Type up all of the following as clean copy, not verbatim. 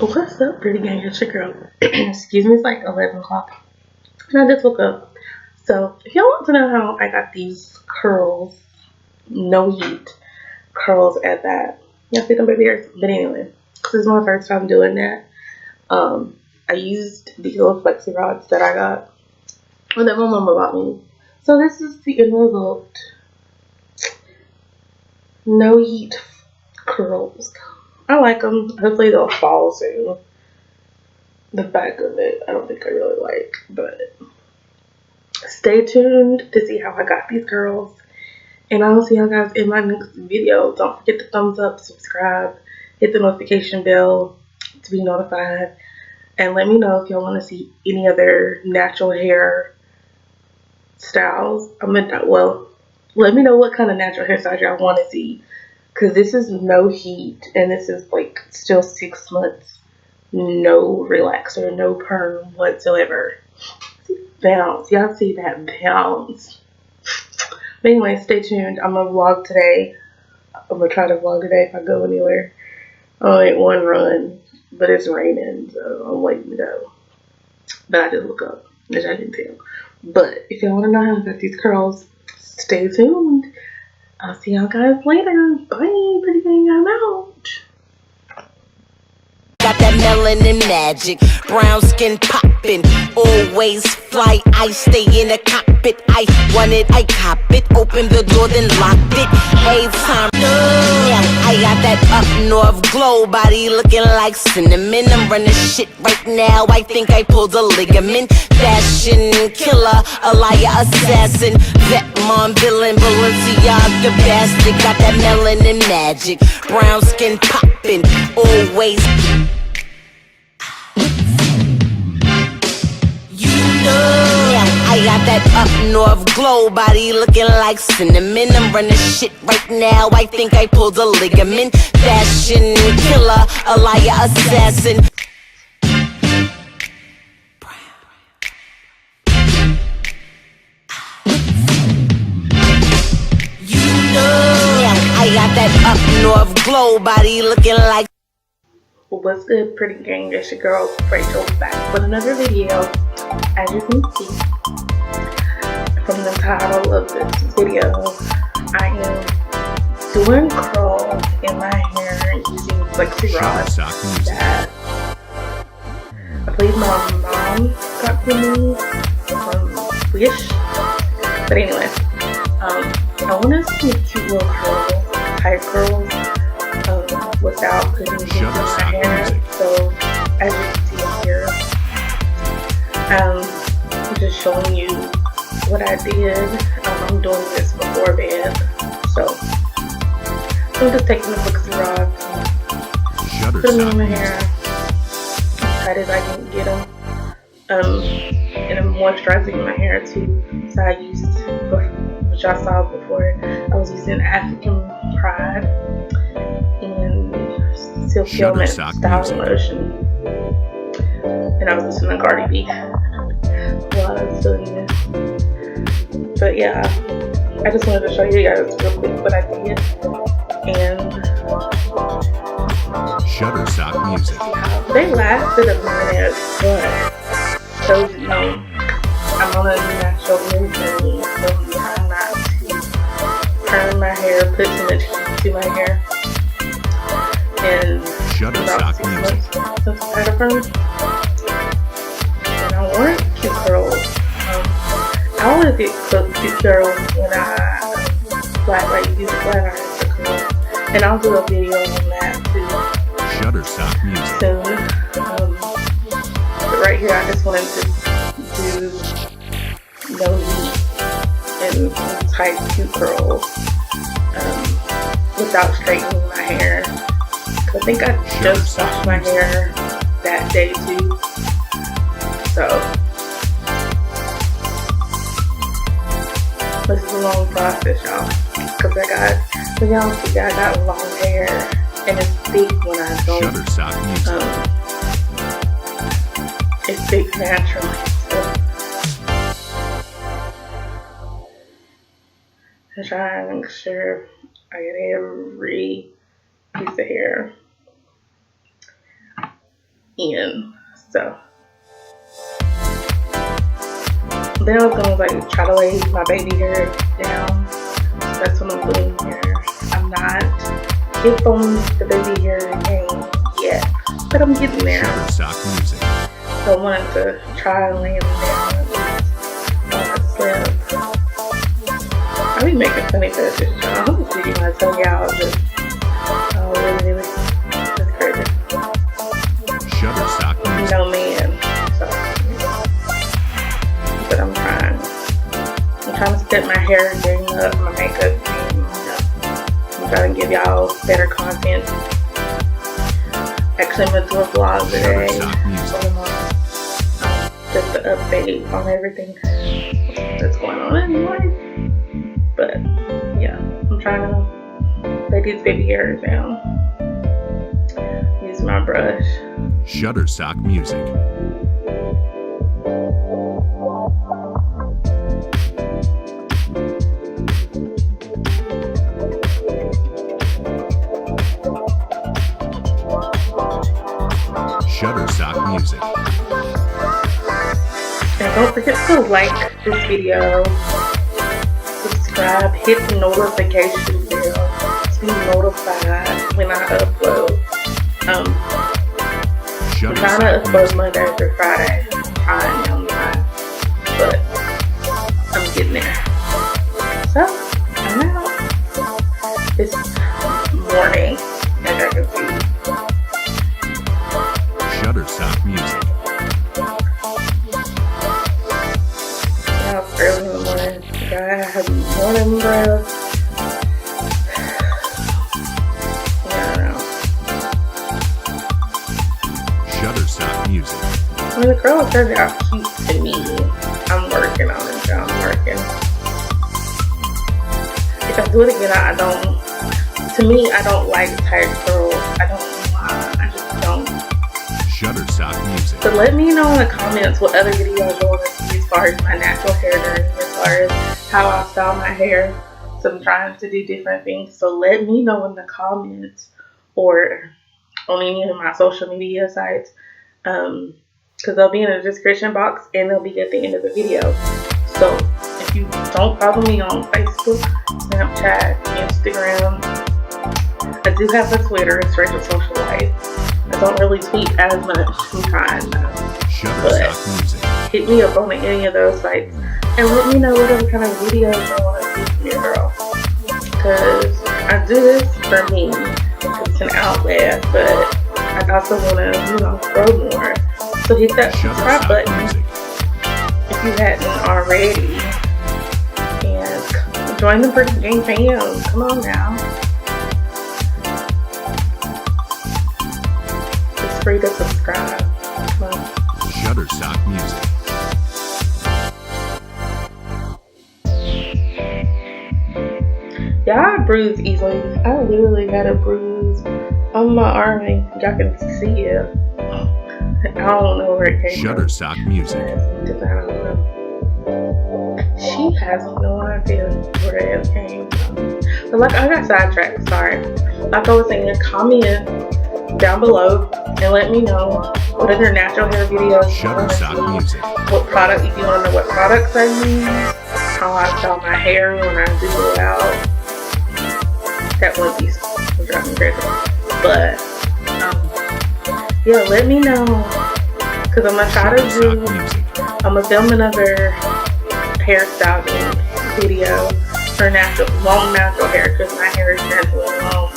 What's up, pretty gang? It's your girl. Excuse me, it's like 11 o'clock. And I just woke up. So, if y'all want to know how I got these curls, no heat curls at that, y'all see them baby hairs? But anyway, this is my first time doing that. I used these little flexi rods that I got, or that my mama bought me. So, this is the end result. No heat curls. I like them. Hopefully they'll fall soon. The back of it, I don't think I really like, but stay tuned to see how I got these curls. And I'll see you guys in my next video. Don't forget to thumbs up, subscribe, hit the notification bell to be notified. And let me know if y'all want to see any other natural hair styles. Let me know what kind of natural hairstyles y'all want to see. Because this is no heat, and this is like still 6 months, no relaxer, no perm whatsoever. Bounce, y'all see that bounce? But anyway, stay tuned. I'm gonna vlog today. I'm gonna try to vlog today if I go anywhere. I only ate one run, but it's raining, so I'm waiting to go. But I just look up, as I can tell. But if y'all want to know how I got these curls, stay tuned. I'll see y'all guys later. Bye, pretty gang, I'm out. Got that melanin magic, brown skin poppin', always fly, I stay in the cockpit, I want it, I cop it, open the door then locked it, every time, I got that up north glow, body looking like cinnamon, I'm running shit right now, I think I pulled a ligament, fashion killer, a liar assassin, vet mom villain, Balenciaga bastard, got that melanin magic, brown skin poppin', always. I got that up north glow, body looking like cinnamon. I'm running shit right now, I think I pulled a ligament. Fashion killer, a liar assassin. I got that up north glow, body looking like. What's good, pretty gang? It's your girl Rachel back with another video. As you can see from the title of this video, I am doing curls in my hair using flexi rods that I believe my mom got for me from Wish. But anyway, I want to see cute little curls, tight curls, without putting things in my hair. So as you can see here, I'm just showing you what I did. I'm doing this before bed, so I'm just taking the flexi rods, put them in my hair as tight as I can get them, and I'm moisturizing my hair too. So I used, which I saw before, I was using African Pride and Silk Filament styling lotion, and I was listening to Cardi B while I was doing this. But yeah, I just wanted to show you guys real quick what I did. And Shutterstock Music. They lasted a minute, but so you know, I'm on a natural routine, so you try not to turn my hair, put too much heat to my hair. And Shutterstock Music. Since I had a perm, and I want cute curls. I always get cute curls when I use flat irons to curl, and I'll do a video on that too. Shutterstock Music. Soon. But right here, I just wanted to do no heat and tight cute curls without straightening my hair. I think I just washed my hair that day too, so this is a long process, y'all, because y'all see, I got long hair and it's thick when I don't. Shutterstock Music. It's thick naturally. So I try to make sure I get every piece of hair. in. So then I was gonna like try to lay my baby hair down. That's what I'm doing here. I'm not hip on the baby hair game yet, but I'm getting there. Shutterstock Music. So I wanted to try and lay them down at least on my slip. I be making funny faces, y'all. I hope this video might tell y'all just really that's crazy. Shutterstock Music. No man. So, but I'm trying to set my hair game up, my makeup game. I'm trying to give y'all better content. Actually, I'm gonna do a vlog today. Just to update on everything that's going on in life. But yeah, I'm trying to lay these baby hairs down. Use my brush. Shutterstock Music. Shutterstock Music. And don't forget to like this video, subscribe, hit the notification bell to be notified when I upload. I'm trying to upload Monday through Friday. I am not, but I'm getting there. So I'm out. It's morning, as I can see. Shutterstock Music. Yeah, it's early in the morning. I have morning breath. Yeah, I don't know. Shutterstock Music. I mean, the girl turned out cute to me. I'm working on it, y'all. I'm working. If I do it again, I don't. To me, I don't like tight curls. I don't know why. I just don't. Shutterstock Music. So let me know in the comments what other videos you want to see as far as my natural hair journey, as far as how I style my hair. So I'm trying to do different things. So let me know in the comments or on any of my social media sites. Because they'll be in the description box and they'll be at the end of the video. So if you don't follow me on Facebook, Snapchat, Instagram, I do have a Twitter, it's Rachel Social Life. I don't really tweet as much. I'm trying though. Shutterstock Music. Hit me up on any of those sites and let me know what other kind of videos I want to see from your girl. Because I do this for me. It's an outlet, but I also want to, grow more. So hit that subscribe button if you hadn't already. And join the Pretty Game fam. Come on now. It's free to subscribe. Come on. Shutterstock Music. Yeah, I bruise easily. I literally had a bruise on my arm. Y'all can see it. I don't know where it came from. Shutterstock Music. Because I don't know. She has no idea where it came from. But like, I got sidetracked. Sorry. Like I was saying, comment down below and let me know what other natural hair videos you want to Shutterstock Music. What product, if you want to know what products I use, how I style my hair when I do it out. That one piece will drive me crazy. But yeah, let me know, because I'm gonna try to do. I'm gonna film another hairstyling video for long natural hair, because my hair is naturally long.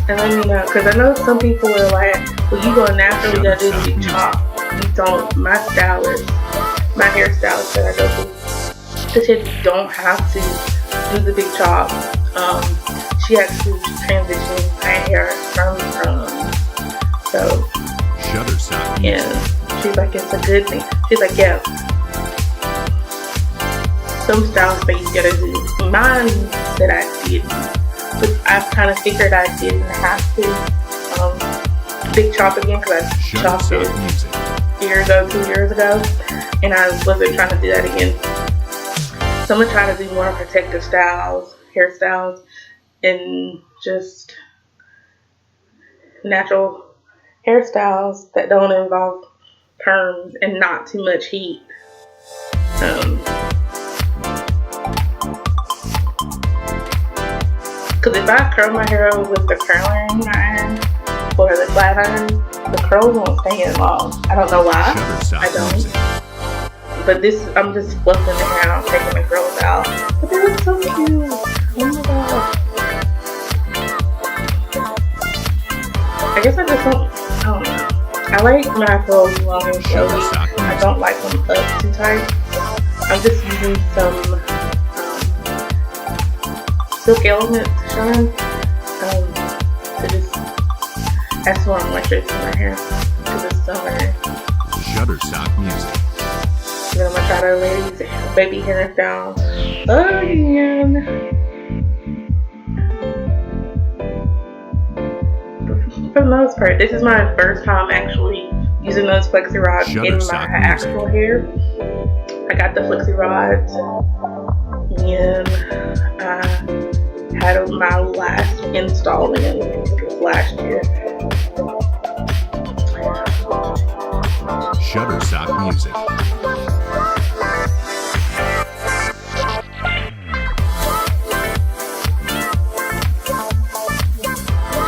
And let me know, because I know some people are like, well, you go natural, you gotta do the big chop. You don't. My hairstylist that I go to, she said you don't have to do the big chop. She actually transitioned my hair from so Shutterstock. and she's like, it's a good thing. She's like, yeah, some styles that you gotta do. Mine that I did, but I kind of figured I didn't have to big chop again, because I chopped it a year ago, 2 years ago, and I wasn't trying to do that again. So I'm gonna try to do more protective styles, hairstyles, and just natural hairstyles that don't involve perms and not too much heat. Because if I curl my hair with the curling iron or the flat iron, the curls won't stay in long. I don't know why. I don't. But this, I'm just fluffing the hair out, taking the curls out. But they look so cute. Oh my god. I guess I just don't know. I like my curls long and flowy. I don't like them up too tight. I'm just using some Silk Element to shine. To just add some more moisture to my hair because it's summer. Shutterstock Music. Then I'm gonna try to lay these baby hairs down again. For the most part, this is my first time actually using those flexi rods in my actual hair. I got the flexi rods when I had my last installment, which was last year. Shutterstock Music.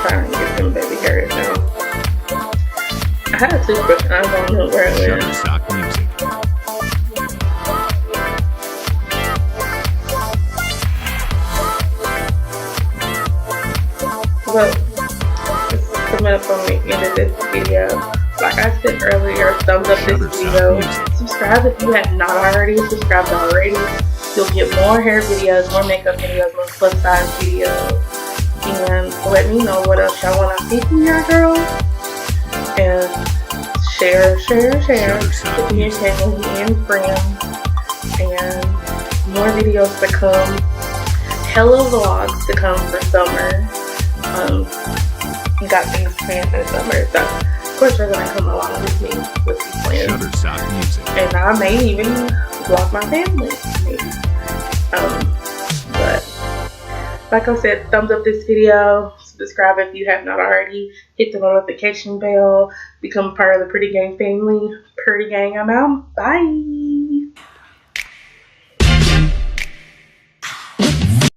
Trying to get some baby hairs now. I had a toothbrush and I don't know where it went. Shutterstock Music. Well, it's coming up on the end of this video. Like I said earlier, thumbs up this video. Subscribe if you have not already subscribed already. You'll get more hair videos, more makeup videos, more plus size videos. And let me know what else y'all want to see from your girl. And share with your family and friends. And more videos to come. Hella vlogs to come for summer. Got things planned for the summer, so of course you're gonna come along with me with these plans. Shutterstock Music. And I may even vlog my family, maybe. But like I said, thumbs up this video, subscribe if you have not already, hit the notification bell, become part of the Pretty Gang family. Pretty Gang, I'm out. Bye.